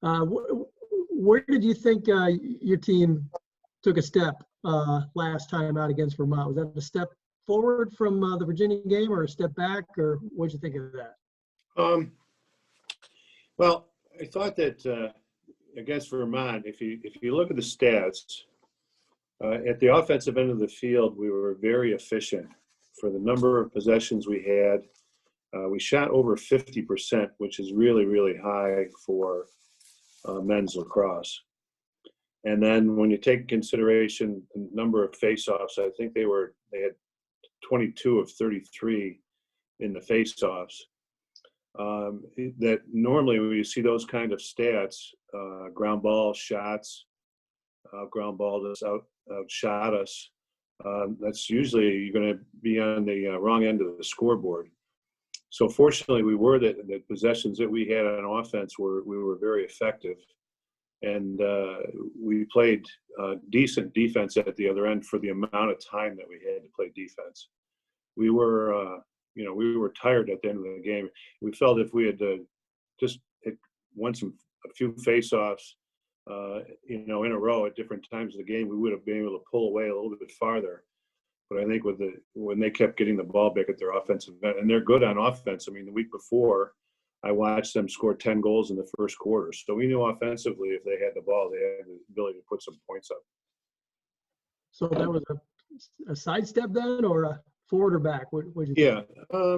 Where did you think your team took a step last time out against Vermont? Was that a step forward from the Virginia game, or a step back, or what did you think of that? Well, I thought that against Vermont, if you look at the stats, at the offensive end of the field, we were very efficient for the number of possessions we had. We shot over 50%, which is really, really high for men's lacrosse. And then when you take consideration the number of faceoffs, I think they had 22 of 33 in the faceoffs. That normally when you see those kind of stats, ground ball shots, ground ball that's outshot us, that's usually you're going to be on the wrong end of the scoreboard. So fortunately, we were the possessions that we had on offense we were very effective, and we played decent defense at the other end for the amount of time that we had to play defense. We were we were tired at the end of the game. We felt if we had just won a few face-offs, in a row at different times of the game, we would have been able to pull away a little bit farther. But I think when they kept getting the ball back at their offensive end, and they're good on offense. I mean, the week before, I watched them score 10 goals in the first quarter. So we knew offensively if they had the ball, they had the ability to put some points up. So that was a sidestep then, or a forward or back? What did you think? Yeah,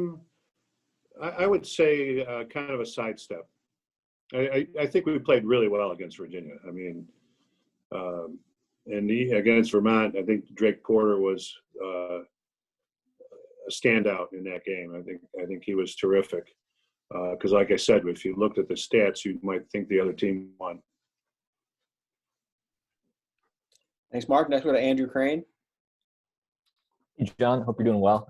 I would say kind of a sidestep. I think we played really well against Virginia. I mean, and against Vermont, I think Drake Porter was a standout in that game. I think he was terrific. Because, like I said, if you looked at the stats, you might think the other team won. Thanks, Mark. Next, we go to Andrew Crane. Hey, John. Hope you're doing well.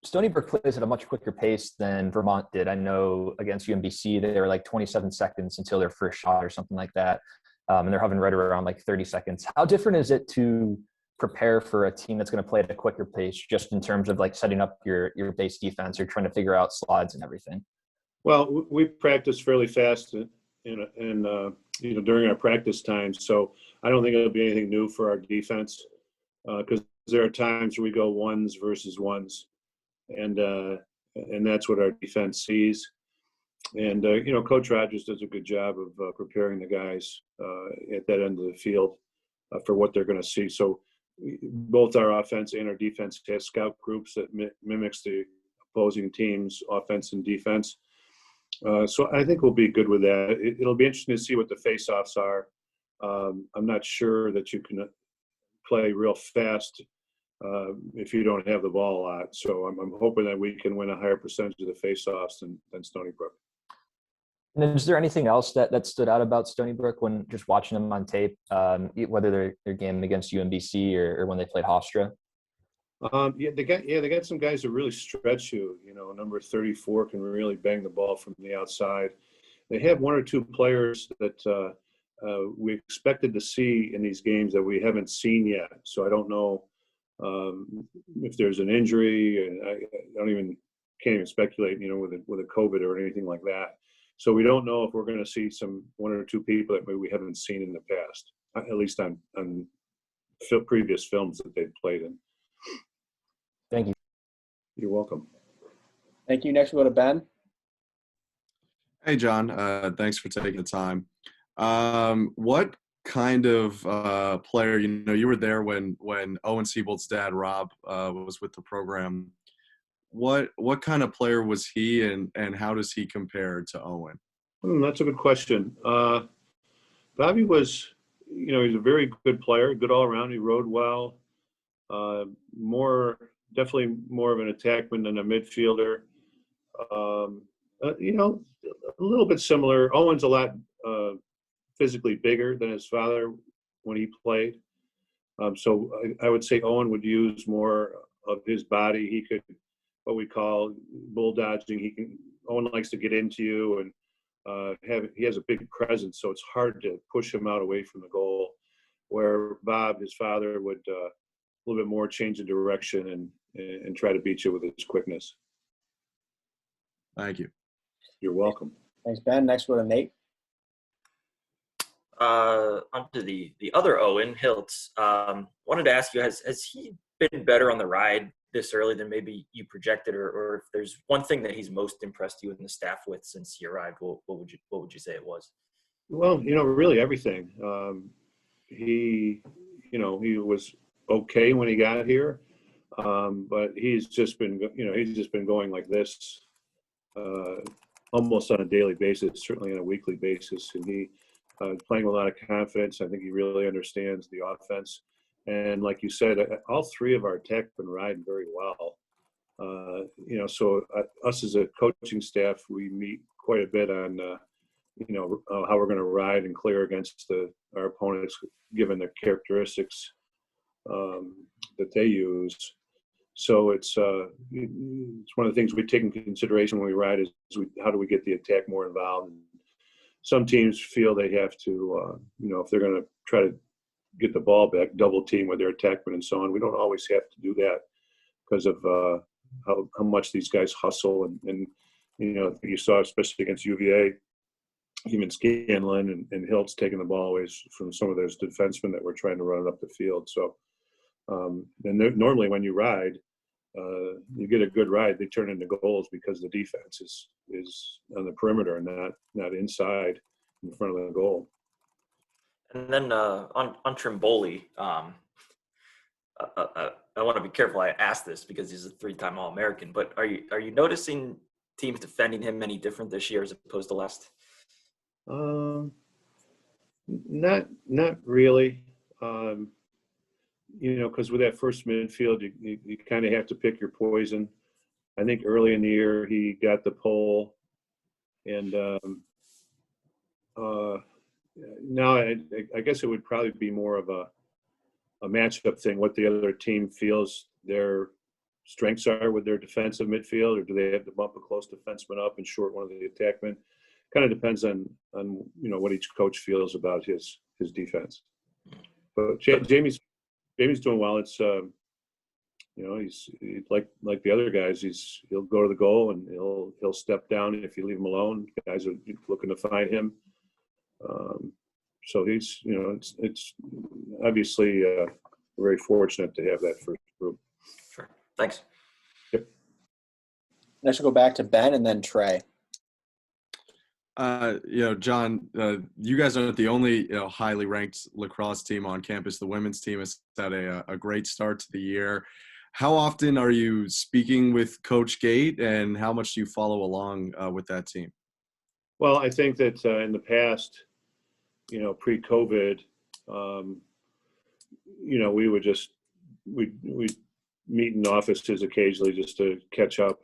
Stony Brook plays at a much quicker pace than Vermont did. I know against UMBC, they were like 27 seconds until their first shot or something like that. And they're hovering right around like 30 seconds. How different is it to prepare for a team that's going to play at a quicker pace, just in terms of like setting up your base defense or trying to figure out slides and everything? Well, we practice fairly fast during our practice time. So I don't think it'll be anything new for our defense, because there are times where we go ones versus ones. And that's what our defense sees. And, Coach Rogers does a good job of preparing the guys at that end of the field for what they're going to see. So both our offense and our defense has scout groups that mimics the opposing team's offense and defense. So I think we'll be good with that. It'll be interesting to see what the face-offs are. I'm not sure that you can play real fast if you don't have the ball a lot. So I'm hoping that we can win a higher percentage of the face-offs than Stony Brook. And then is there anything else that stood out about Stony Brook when just watching them on tape, whether their game against UMBC or when they played Hofstra? They got some guys that really stretch you. Number 34 can really bang the ball from the outside. They have one or two players that we expected to see in these games that we haven't seen yet. So I don't know if there's an injury, and I can't even speculate, with a COVID or anything like that. So we don't know if we're going to see one or two people that maybe we haven't seen in the past, at least on previous films that they've played in. Thank you. You're welcome. Thank you. Next, we'll go to Ben. Hey, John. Thanks for taking the time. What kind of player, you were there when Owen Seawolves' dad, Rob, was with the program. What kind of player was he, and how does he compare to Owen? That's a good question. Bobby was, he's a very good player, good all around. He rode well. Definitely more of an attackman than a midfielder. A little bit similar. Owen's a lot physically bigger than his father when he played. So I would say Owen would use more of his body. He could, what we call bull dodging. Owen likes to get into you, and he has a big presence, so it's hard to push him out away from the goal. Where Bob, his father, would a little bit more change of direction and try to beat you with his quickness. Thank you. You're welcome. Thanks, Ben. Next, we'll go to Nate. onto the other Owen Hiltz. Wanted to ask you, has he been better on the ride this early than maybe you projected, or if there's one thing that he's most impressed you and the staff with since he arrived, what would you say it was? Well, really everything. He, he was okay when he got here, but he's just been going like this almost on a daily basis, certainly on a weekly basis, and he playing with a lot of confidence. I think he really understands the offense, and like you said, all three of our tech been riding very well. So us as a coaching staff, we meet quite a bit on how we're going to ride and clear against our opponents, given the characteristics that they use. So it's one of the things we take into consideration when we ride is how do we get the attack more involved. Some teams feel they have to, if they're going to try to get the ball back, double team with their attackmen and so on. We don't always have to do that because of how much these guys hustle. And you saw, especially against UVA, even Scanlon and Hiltz taking the ball away from some of those defensemen that were trying to run it up the field. So, and normally when you ride, you get a good ride, they turn into goals because the defense is on the perimeter and not inside in front of the goal. And then on Trimboli, I want to be careful I ask this because he's a 3-time All-American, but are you noticing teams defending him any different this year as opposed to last? Not really. Because with that first midfield, you kind of have to pick your poison. I think early in the year he got the pole, and now I guess it would probably be more of a matchup thing. What the other team feels their strengths are with their defensive midfield, or do they have to bump a close defenseman up and short one of the attackmen? Kind of depends on what each coach feels about his defense. But Jamie's doing well. It's he's like the other guys. He'll go to the goal and he'll step down if you leave him alone. Guys are looking to find him. So he's it's obviously very fortunate to have that first group. Sure. Thanks. Yep. Next we'll go back to Ben and then Trey. John, you guys aren't the only highly ranked lacrosse team on campus. The women's team has had a great start to the year. How often are you speaking with Coach Gate, and how much do you follow along with that team? Well, I think that in the past, pre-COVID, we would we'd meet in offices occasionally just to catch up,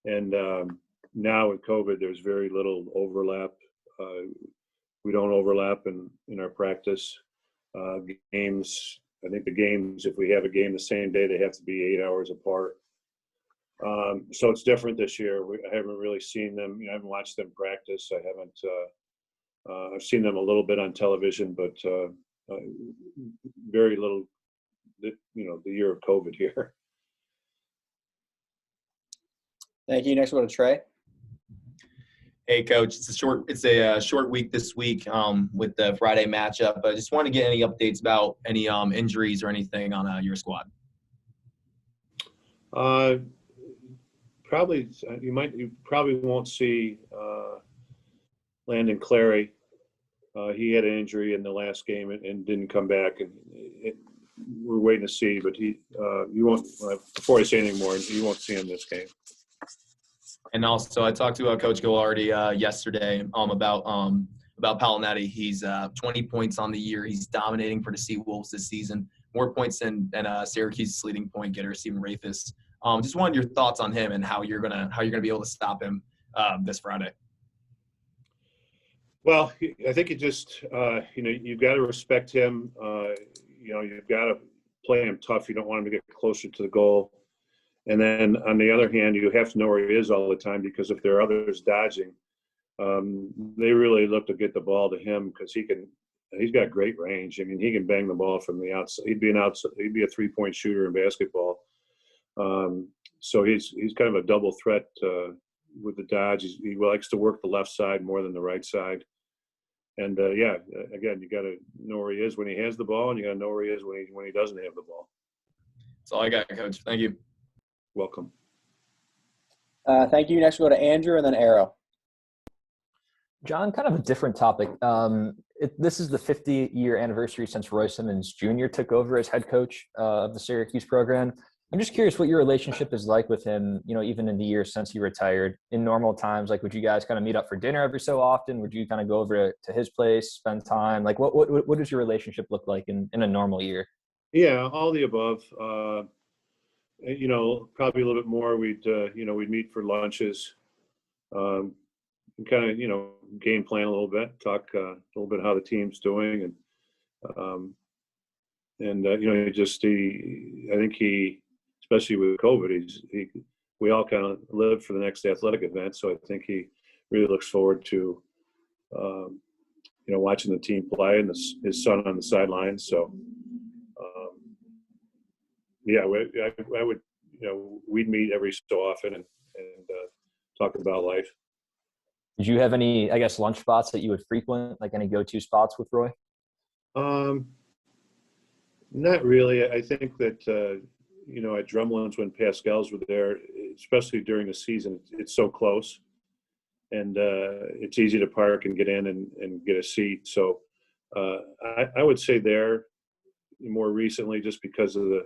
and now with COVID, there's very little overlap. We don't overlap in our practice. Games, I think the games, if we have a game the same day, they have to be 8 hours apart. So it's different this year. I haven't really seen them. I haven't watched them practice. I haven't. I've seen them a little bit on television, but very little. The year of COVID here. Thank you. Next we'll go to Trey. Hey, Coach. It's a short week this week with the Friday matchup. I just want to get any updates about any injuries or anything on your squad. Probably you probably won't see Landon Clary. He had an injury in the last game and didn't come back, and we're waiting to see. But you won't. Before I say anything more, you won't see him this game. And also, I talked to Coach Gilardi yesterday about Palinetti. He's 20 points on the year. He's dominating for the Seawolves this season. More points than Syracuse's leading point getter, Stephen Rathis. Just wanted your thoughts on him and how you're gonna be able to stop him this Friday. Well, I think you just you've got to respect him. You've got to play him tough. You don't want him to get closer to the goal. And then on the other hand, you have to know where he is all the time, because if there are others dodging, they really look to get the ball to him, because he's got great range. I mean, he can bang the ball from the outside. He'd be a 3-point shooter in basketball. So he's kind of a double threat with the dodge. He likes to work the left side more than the right side. And again, you got to know where he is when he has the ball, and you got to know where he is when he doesn't have the ball. That's all I got, Coach. Thank you. Welcome. Thank you. Next, we'll go to Andrew and then Arrow. John, kind of a different topic. This is the 50-year anniversary since Roy Simmons Jr. took over as head coach of the Syracuse program. I'm just curious what your relationship is like with him, even in the years since he retired. In normal times, like, would you guys kind of meet up for dinner every so often? Would you kind of go over to his place, spend time? Like, what does your relationship look like in a normal year? Yeah, all the above. Probably a little bit more. We'd meet for lunches, kind of, game plan a little bit, talk a little bit how the team's doing. I think he, especially with COVID, we all kind of live for the next athletic event. So I think he really looks forward to, watching the team play and his son on the sidelines. So, I would, we'd meet every so often and talk about life. Did you have any, I guess, lunch spots that you would frequent, like any go-to spots with Roy? Not really. I think that, at Drumlin's when Pascal's were there, especially during the season, it's so close. And it's easy to park and get in and get a seat. So I would say there more recently, just because of the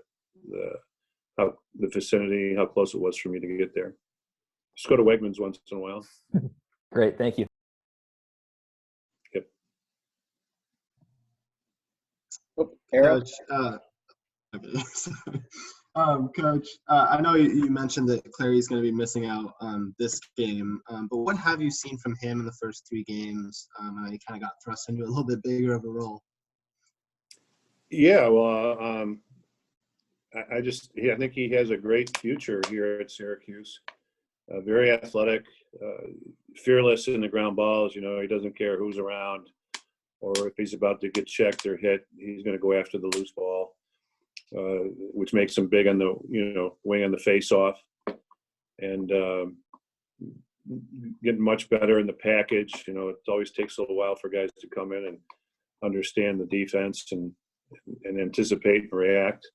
vicinity, how close it was for me to get there. Just go to Wegmans once in a while. Great, thank you. Yep. Arrow? Coach, okay. Coach, I know you mentioned that Clary's going to be missing out on this game, but what have you seen from him in the first 3 games? I know he kind of got thrust into a little bit bigger of a role. Yeah, well, I think he has a great future here at Syracuse. Very athletic, fearless in the ground balls. He doesn't care who's around, or if he's about to get checked or hit, he's going to go after the loose ball, which makes him big on the wing on the face-off, and getting much better in the package. It always takes a little while for guys to come in and understand the defense and anticipate and react.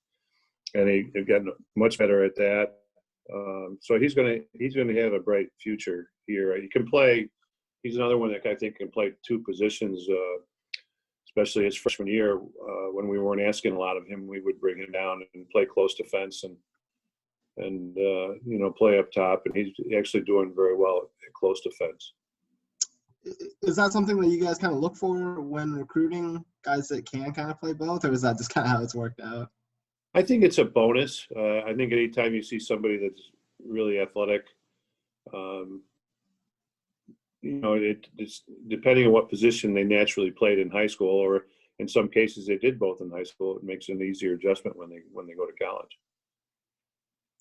And he's gotten much better at that. So he's going to have a bright future here. He can play. He's another one that I think can play 2 positions, especially his freshman year. When we weren't asking a lot of him, we would bring him down and play close defense and play up top. And he's actually doing very well at close defense. Is that something that you guys kind of look for when recruiting guys that can kind of play both, or is that just kind of how it's worked out? I think it's a bonus. I think anytime you see somebody that's really athletic, it's depending on what position they naturally played in high school, or in some cases they did both in high school, it makes an easier adjustment when they go to college.